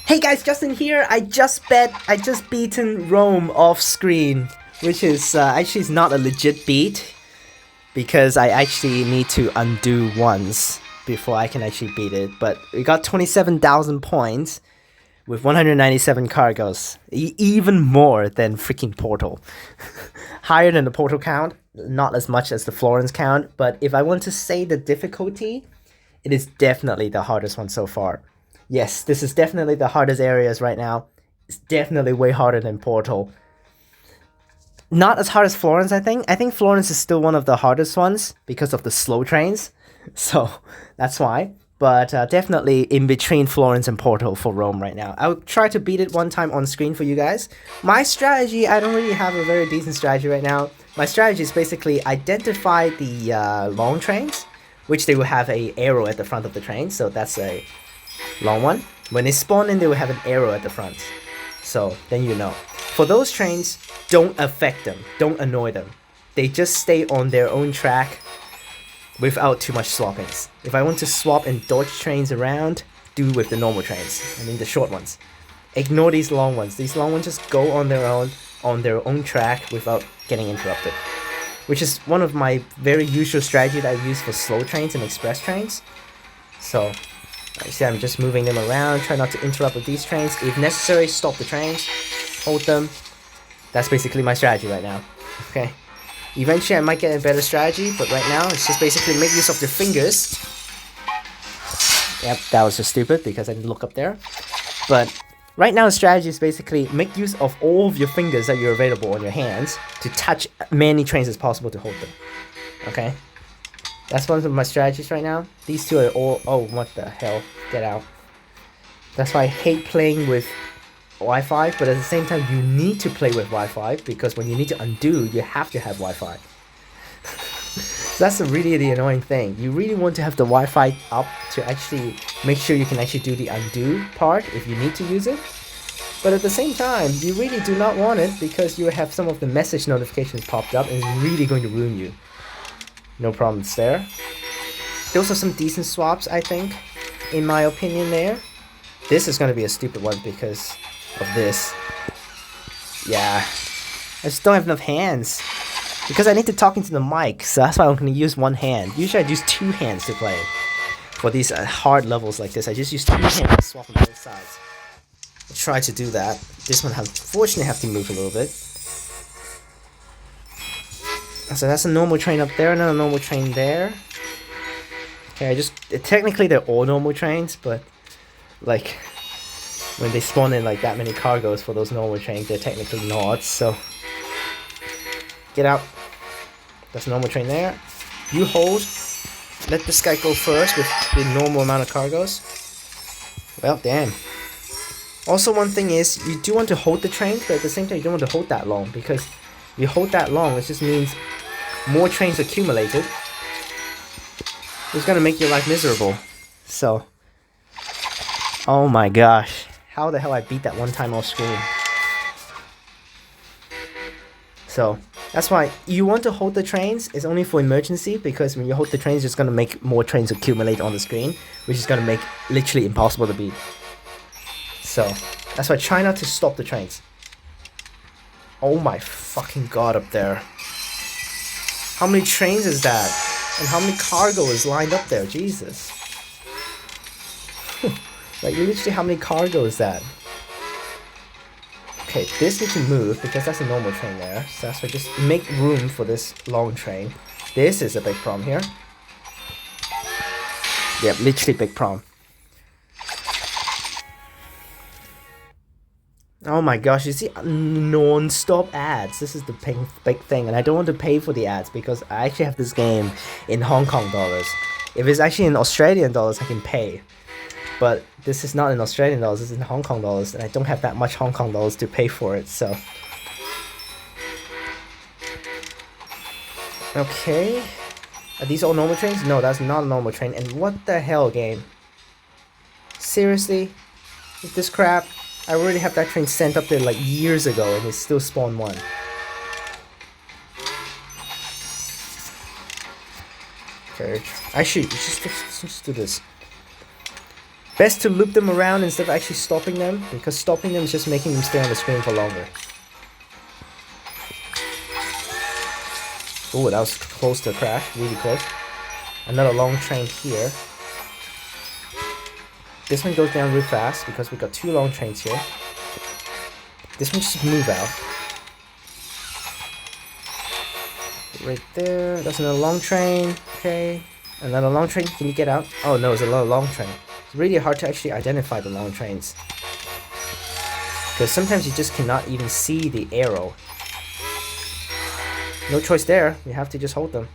Hey guys, Justin here. I just beaten Rome off screen, which is actually is not a legit beat because I actually need to undo once before I can actually beat it. But we got 27,000 points with 197 cargoes, even more than freaking Portal. Higher than the Portal count, not as much as the Florence count. But if I want to say the difficulty, it is definitely the hardest one so far. Yes, this is definitely the hardest areas right now. It's definitely way harder than Portal. Not as hard as Florence, I think. I think Florence is still one of the hardest ones because of the slow trains. So that's why. But definitely in between Florence and Portal for Rome right now. I'll try to beat it one time on screen for you guys. My strategy, I don't really have a very decent strategy right now. My strategy is basically identify the long trains, which they will have a arrow at the front of the train. So that's a long one. When they spawn in, they will have an arrow at the front. So then you know. For those trains, don't affect them. Don't annoy them. They just stay on their own track without too much swappings. If I want to swap and dodge trains around, do with the normal trains. I mean the short ones. Ignore these long ones. These long ones just go on their own track without getting interrupted. Which is one of my very usual strategy that I use for slow trains and express trains. So you see, I'm just moving them around, try not to interrupt with these trains. If necessary, stop the trains, hold them. That's basically my strategy right now. Okay. Eventually, I might get a better strategy, but right now, it's just basically make use of your fingers. Yep, that was just stupid because I didn't look up there. But right now, the strategy is basically make use of all of your fingers that you're available on your hands to touch many trains as possible to hold them. Okay? That's one of my strategies right now. These two are all... Oh, what the hell? Get out. That's why I hate playing with Wi-Fi, but at the same time, you need to play with Wi-Fi because when you need to undo, you have to have Wi-Fi. So that's really the annoying thing. You really want to have the Wi-Fi up to actually make sure you can actually do the undo part if you need to use it. But at the same time, you really do not want it because you have some of the message notifications popped up and it's really going to ruin you. No problems there. Those are some decent swaps, I think, in my opinion there. This is going to be a stupid one because of this. Yeah. I just don't have enough hands. Because I need to talk into the mic, so that's why I'm going to use one hand. Usually I use two hands to play. For these hard levels like this, I just use two hands and swap on both sides. I'll try to do that. This one, unfortunately, have to move a little bit. So that's a normal train up there, another normal train there. Okay, technically they're all normal trains, but like when they spawn in like that many cargoes for those normal trains, they're technically not, so get out. That's a normal train there. You hold. Let this guy go first with the normal amount of cargoes. Well, damn. Also, one thing is, you do want to hold the train, but at the same time, you don't want to hold that long because if you hold that long, it just means more trains accumulated. It's gonna make your life miserable. So, oh my gosh, how the hell I beat that one time off screen? So that's why you want to hold the trains. It's only for emergency because when you hold the trains, it's gonna make more trains accumulate on the screen, which is gonna make literally impossible to beat. So that's why try not to stop the trains. Oh my fucking god, up there. How many trains is that? And how many cargo is lined up there? Jesus. Like, literally how many cargo is that? Okay, this needs to move because that's a normal train there. So that's why just make room for this long train. This is a big problem here. Yep, literally big problem. Oh my gosh, you see non-stop ads. This is the big thing, and I don't want to pay for the ads because I actually have this game in Hong Kong dollars. If it's actually in Australian dollars, I can pay. But this is not in Australian dollars, this is in Hong Kong dollars, and I don't have that much Hong Kong dollars to pay for it, so. Okay. Are these all normal trains? No, that's not a normal train. And what the hell, game? Seriously? With this crap? I already have that train sent up there like years ago and it still spawned one. Okay, actually, just do this. Best to loop them around instead of actually stopping them, because stopping them is just making them stay on the screen for longer. Oh, that was close to a crash, really close. Another long train here. This one goes down real fast because we got 2 long trains here. This one just move out. Right there, that's another long train. Okay, another long train. Can you get out? Oh no, it's another long train. It's really hard to actually identify the long trains, because sometimes you just cannot even see the arrow. No choice there, you have to just hold them.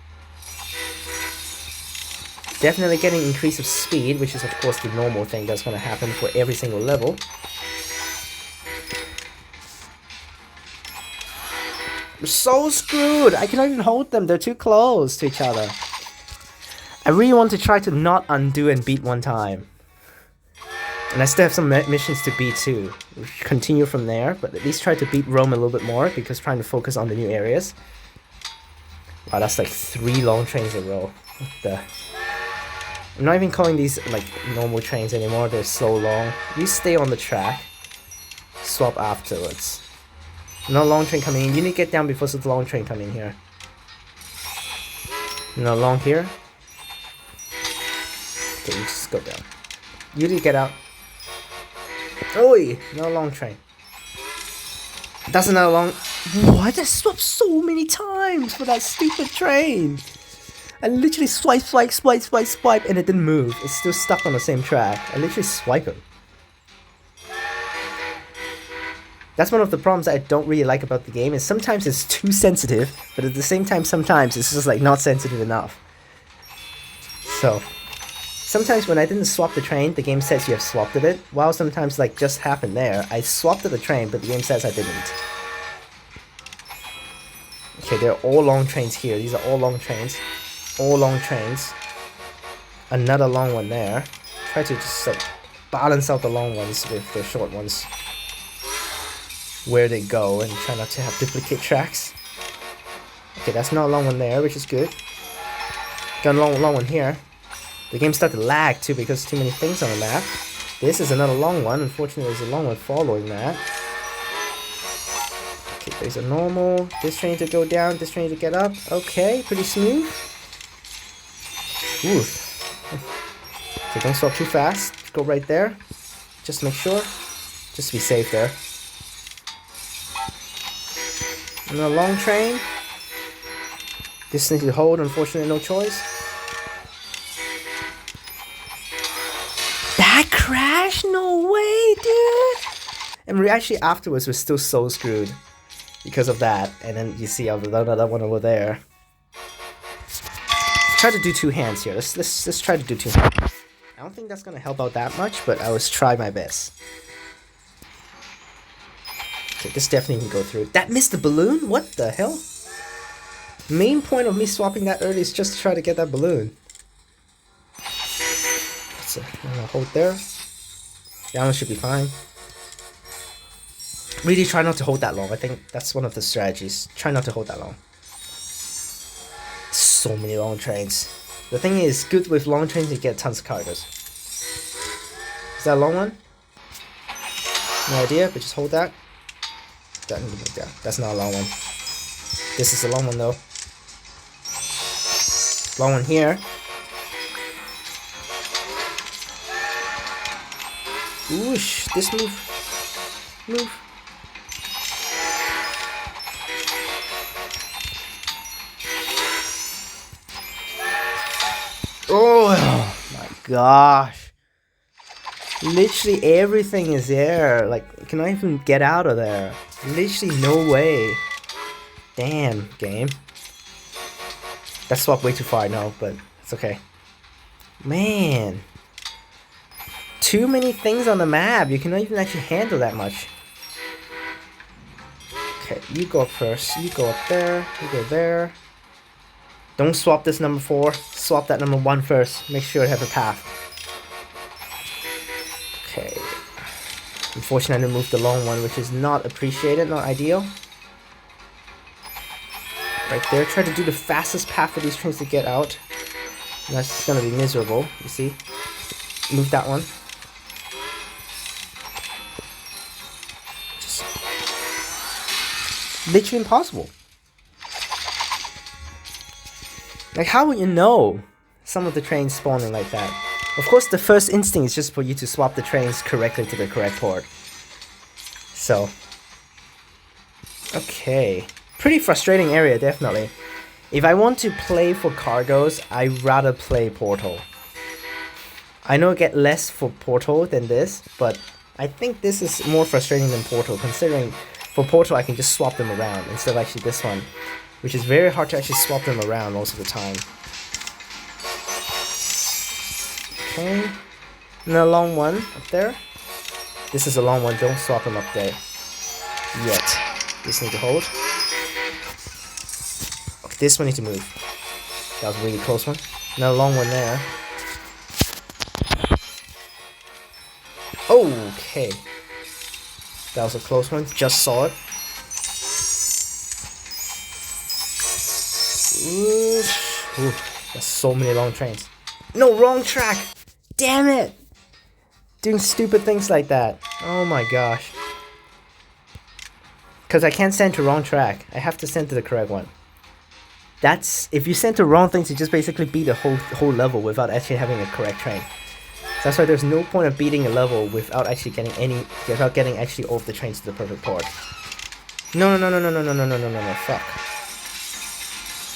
Definitely getting increase of speed, which is of course the normal thing that's going to happen for every single level. We're so screwed! I cannot even hold them, they're too close to each other. I really want to try to not undo and beat one time. And I still have some missions to beat too. We'll continue from there, but at least try to beat Rome a little bit more, because trying to focus on the new areas. Wow, that's like 3 long trains in a row. What the... I'm not even calling these like normal trains anymore, they're so long. You stay on the track, swap afterwards. No long train coming in, you need to get down before the long train coming here. No long here. Okay, you just go down. You need to get out. Oi! No long train. That's another long... What? I swapped so many times for that stupid train! I literally swipe, and it didn't move. It's still stuck on the same track. I literally swipe him. That's one of the problems I don't really like about the game, is sometimes it's too sensitive, but at the same time sometimes it's just like not sensitive enough. So, sometimes when I didn't swap the train, the game says you have swapped it, while sometimes like just happened there. I swapped the train, but the game says I didn't. Okay, they're all long trains here. These are all long trains. All long trains. Another long one there. Try to just like balance out the long ones with the short ones. Where they go, and try not to have duplicate tracks. Okay, that's not a long one there, which is good. Got a long one here. The game started to lag too because too many things on the map. This is another long one. Unfortunately, there's a long one following that. Okay, there's a normal. This train to go down, this train to get up. Okay, pretty smooth. Ooh. Okay, don't swap too fast. Go right there. Just make sure. Just to be safe there. Another long train. This needs to hold, unfortunately, no choice. That crashed? No way, dude! And we actually afterwards we're still so screwed because of that. And then you see another one over there. Try to do 2 hands here. Let's try to do 2 hands. I don't think that's gonna help out that much, but I will try my best. Okay, this definitely can go through. That missed the balloon? What the hell? Main point of me swapping that early is just to try to get that balloon. So, I'm gonna hold there. That one should be fine. Really try not to hold that long. I think that's one of the strategies. Try not to hold that long. So many long trains. The thing is, good with long trains, you get tons of cargoes. Is that a long one? No idea, but just hold that. That's not a long one. This is a long one though. Long one here. Whoosh, this move. Move. Oh my gosh. Literally everything is there. Like, can I even get out of there? Literally no way. Damn, game. That swapped way too far, I know, but it's okay. Man. Too many things on the map. You cannot even actually handle that much. Okay, you go up first. You go up there. You go there. Don't swap this number 4. Swap that number 1 first. Make sure it has a path. Okay. Unfortunately, I moved the long one, which is not appreciated, not ideal. Right there. Try to do the fastest path for these trains to get out. And that's just gonna be miserable, you see. Move that one. Literally impossible. Like, how would you know some of the trains spawning like that? Of course, the first instinct is just for you to swap the trains correctly to the correct port. So, okay. Pretty frustrating area, definitely. If I want to play for cargoes, I'd rather play Portal. I know I get less for Portal than this, but I think this is more frustrating than Portal, considering for Portal I can just swap them around instead of actually this one, which is very hard to actually swap them around most of the time. Okay, and a long one up there. This is a long one, don't swap them up there yet. Just need to hold. Okay, this one needs to move. That was a really close one. Another long one there. Okay. That was a close one, just saw it. Ooh, there's so many long trains. No, wrong track! Damn it! Doing stupid things like that. Oh my gosh. Because I can't send to wrong track. I have to send to the correct one. That's... If you send to wrong things, you just basically beat the whole level without actually having a correct train. That's why there's no point of beating a level without actually getting actually all of the trains to the perfect port. No, fuck.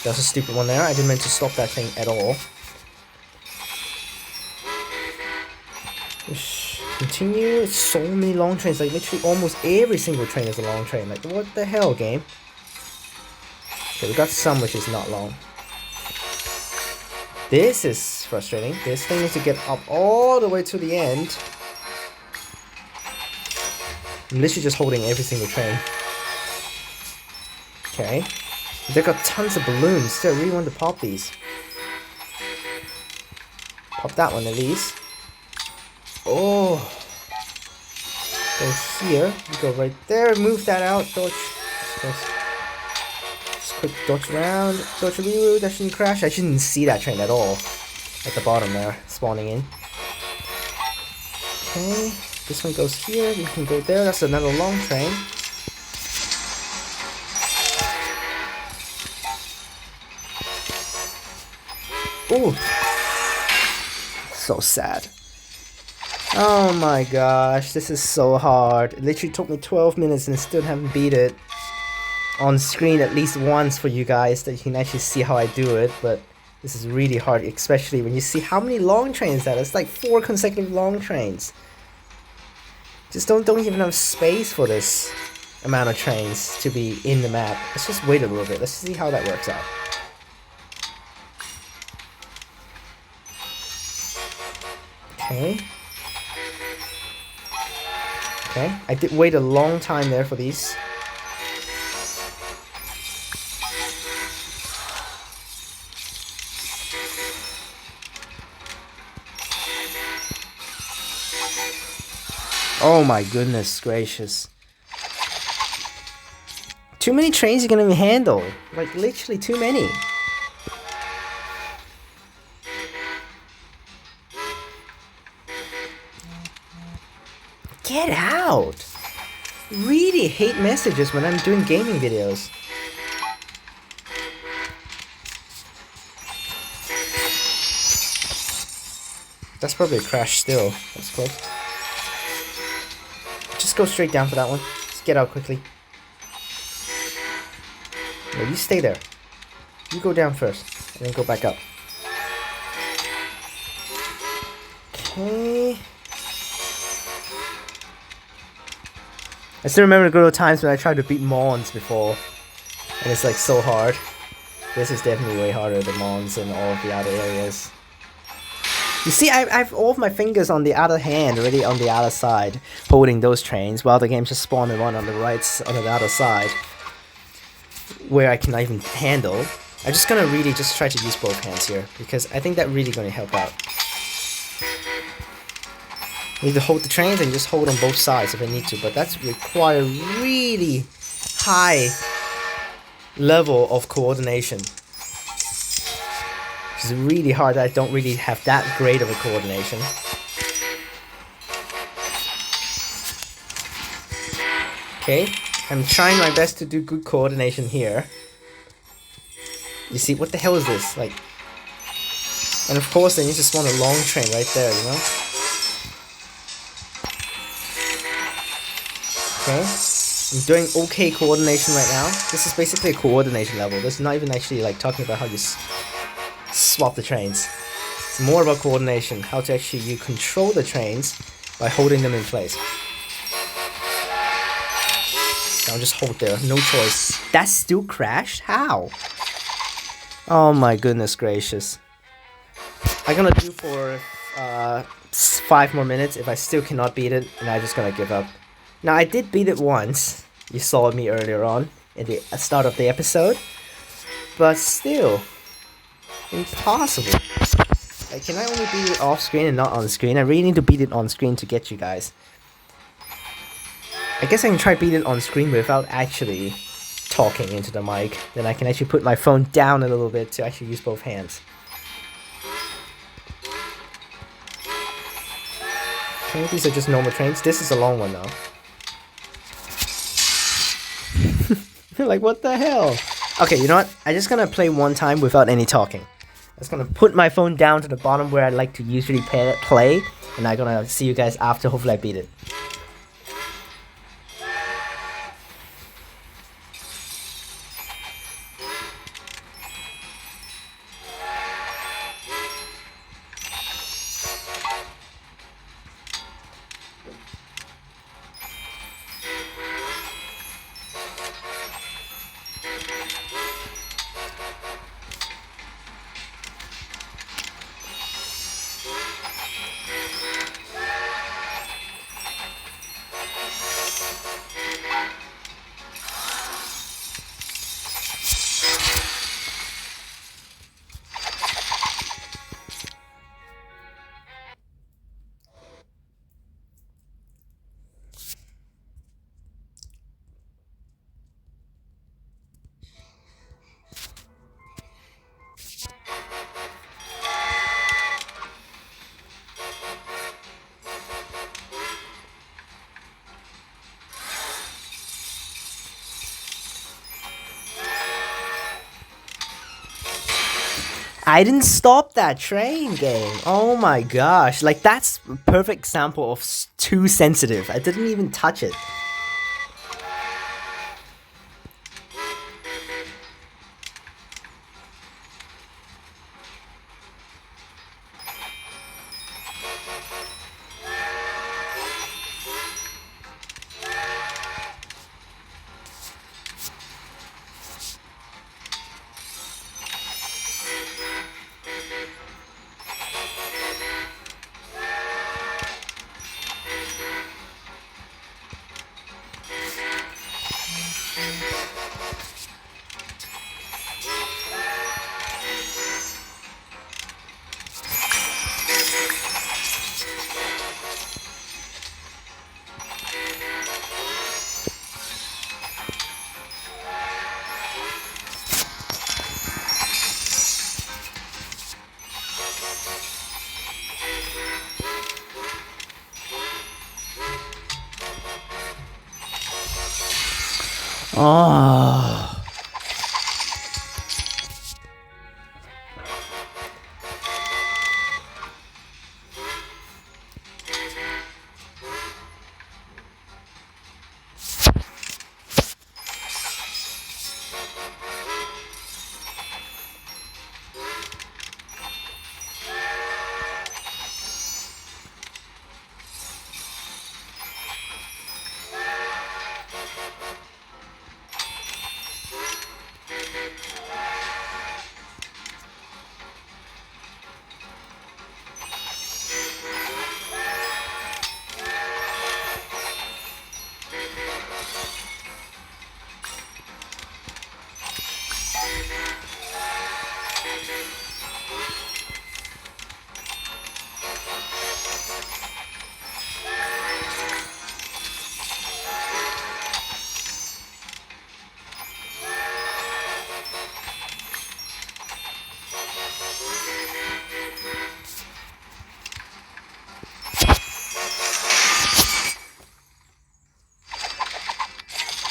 That was a stupid one there. I didn't mean to stop that thing at all. Continue. It's so many long trains. Like literally almost every single train is a long train. Like what the hell, game? Okay, we got some which is not long. This is frustrating. This thing needs to get up all the way to the end. I'm literally just holding every single train. Okay. They got tons of balloons. Still, I really want to pop these. Pop that one at least. Oh. Go here. You go right there. Move that out. Dodge. Just quick dodge around. Dodge a reroute. That shouldn't crash. I shouldn't see that train at all. At the bottom there. Spawning in. Okay. This one goes here. We can go there. That's another long train. Ooh. So sad. Oh my gosh, this is so hard. It literally took me 12 minutes and I still haven't beat it on screen at least once for you guys that you can actually see how I do it, but this is really hard, especially when you see how many long trains that is. It's like 4 consecutive long trains. Just don't even have space for this amount of trains to be in the map. Let's just wait a little bit. Let's see how that works out. Okay. Okay, I did wait a long time there for these. Oh my goodness gracious. Too many trains you can even handle. Like literally too many. Get out! Really hate messages when I'm doing gaming videos. That's probably a crash still. That's close. Just go straight down for that one. Just get out quickly. No, you stay there. You go down first, and then go back up. Okay. I still remember the good old times when I tried to beat Mons before, and it's like so hard. This is definitely way harder than Mons and all of the other areas. You see, I have all of my fingers on the other hand already on the other side, holding those trains, while the game just spawned one on the right, on the other side, where I cannot even handle. I'm just gonna really just try to use both hands here, because I think that really gonna help out. Need to hold the trains and just hold on both sides if I need to, but that's require really high level of coordination. It's really hard. I don't really have that great of a coordination. Okay, I'm trying my best to do good coordination here. You see, what the hell is this? Like, and of course, then you just want a long train right there, you know? Okay. I'm doing okay coordination right now. This is basically a coordination level. This is not even actually like talking about how you swap the trains. It's more about coordination, how to actually you control the trains by holding them in place. I'll just hold there, no choice. That still crashed? How? Oh my goodness gracious. I'm gonna do for 5 more minutes. If I still cannot beat it, and I'm just gonna give up. Now I did beat it once. You saw me earlier on in the start of the episode. But still, impossible. Like, can I only beat it off screen and not on screen? I really need to beat it on screen to get you guys. I guess I can try beat it on screen without actually talking into the mic. Then I can actually put my phone down a little bit to actually use both hands. Okay, these are just normal trains. This is a long one though. Like, what the hell? Okay, you know what? I'm just gonna play one time without any talking. I'm just gonna put my phone down to the bottom where I like to usually play, and I'm gonna see you guys after. Hopefully I beat it. I didn't stop that train game. Oh my gosh. Like, that's a perfect example of too sensitive. I didn't even touch it. Oh.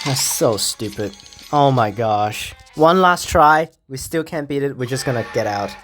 That's so stupid. Oh my gosh. One last try. We still can't beat it. We're just gonna get out.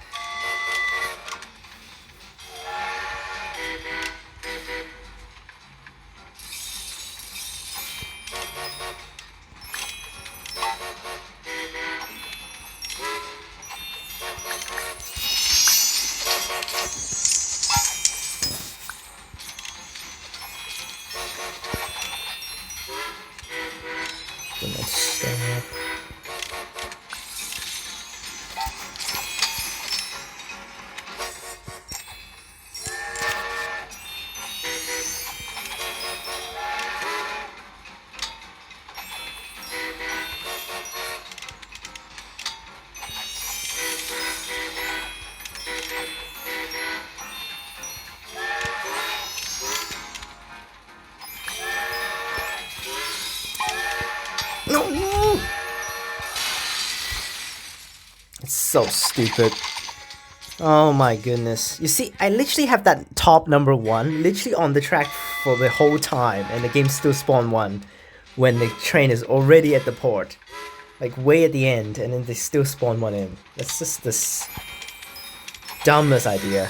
The next step. No! It's so stupid. Oh my goodness. You see, I literally have that top number 1 literally on the track for the whole time, and the game still spawned 1 when the train is already at the port. Like way at the end, and then they still spawn 1 in. That's just this dumbest idea.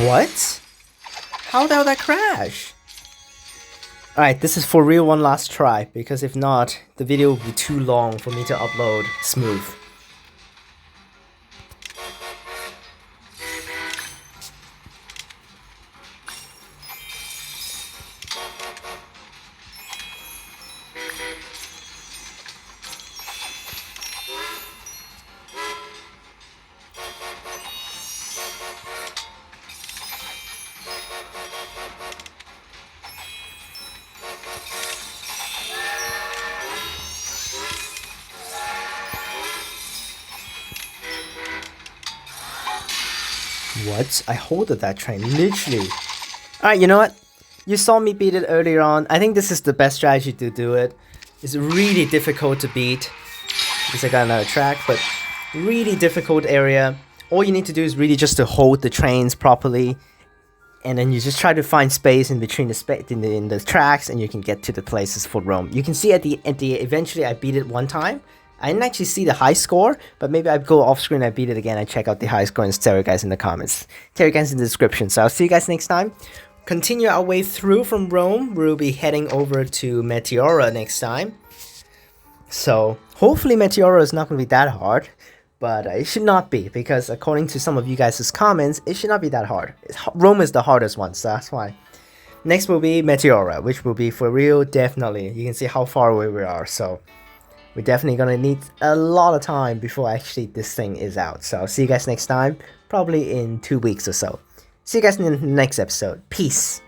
What? How the hell did that crash? Alright, this is for real one last try, because if not, the video will be too long for me to upload smooth. What? I holded that train, literally. Alright, you know what? You saw me beat it earlier on. I think this is the best strategy to do it. It's really difficult to beat, because I got another track, but really difficult area. All you need to do is really just to hold the trains properly, and then you just try to find space in between in the tracks, and you can get to the places for Rome. You can see at the eventually I beat it one time. I didn't actually see the high score, but maybe I go off screen, I beat it again, I check out the high score and tell you guys in the comments. Tell you guys in the description. So I'll see you guys next time. Continue our way through from Rome. We'll be heading over to Meteora next time. So hopefully Meteora is not going to be that hard, but it should not be, because according to some of you guys' comments, it should not be that hard. Rome is the hardest one, so that's why. Next will be Meteora, which will be for real, definitely. You can see how far away we are, so we're definitely gonna need a lot of time before actually this thing is out. So I'll see you guys next time, probably in 2 weeks or so. See you guys in the next episode. Peace.